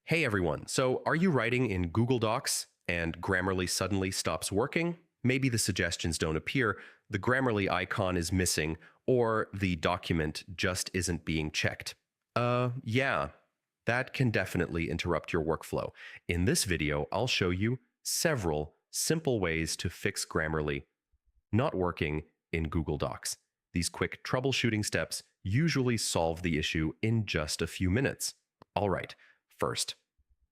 Hey everyone, so are you writing in Google Docs and Grammarly suddenly stops working? Maybe the suggestions don't appear, the Grammarly icon is missing, or the document just isn't being checked. Yeah, that can definitely interrupt your workflow. In this video, I'll show you several simple ways to fix Grammarly not working in Google Docs. These quick troubleshooting steps usually solve the issue in just a few minutes. All right, first,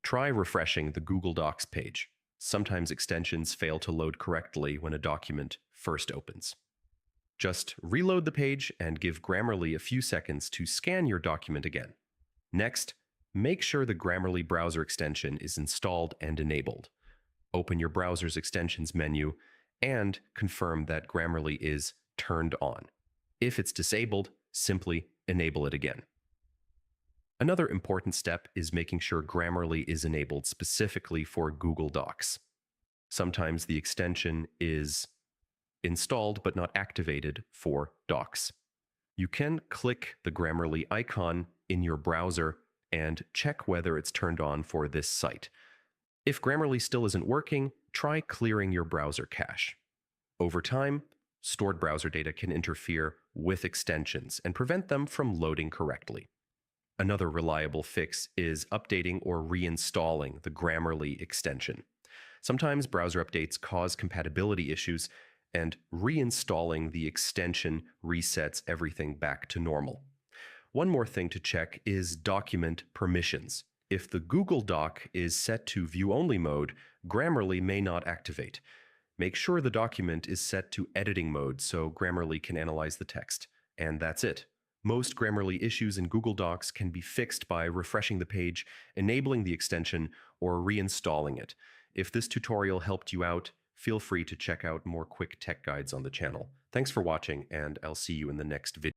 try refreshing the Google Docs page. Sometimes extensions fail to load correctly when a document first opens. Just reload the page and give Grammarly a few seconds to scan your document again. Next, make sure the Grammarly browser extension is installed and enabled. Open your browser's extensions menu and confirm that Grammarly is turned on. If it's disabled, simply enable it again. Another important step is making sure Grammarly is enabled specifically for Google Docs. Sometimes the extension is installed but not activated for Docs. You can click the Grammarly icon in your browser and check whether it's turned on for this site. If Grammarly still isn't working, try clearing your browser cache. Over time, stored browser data can interfere with extensions and prevent them from loading correctly. Another reliable fix is updating or reinstalling the Grammarly extension. Sometimes browser updates cause compatibility issues, and reinstalling the extension resets everything back to normal. One more thing to check is document permissions. If the Google Doc is set to view-only mode, Grammarly may not activate. Make sure the document is set to editing mode so Grammarly can analyze the text. And that's it. Most Grammarly issues in Google Docs can be fixed by refreshing the page, enabling the extension, or reinstalling it. If this tutorial helped you out, feel free to check out more quick tech guides on the channel. Thanks for watching, and I'll see you in the next video.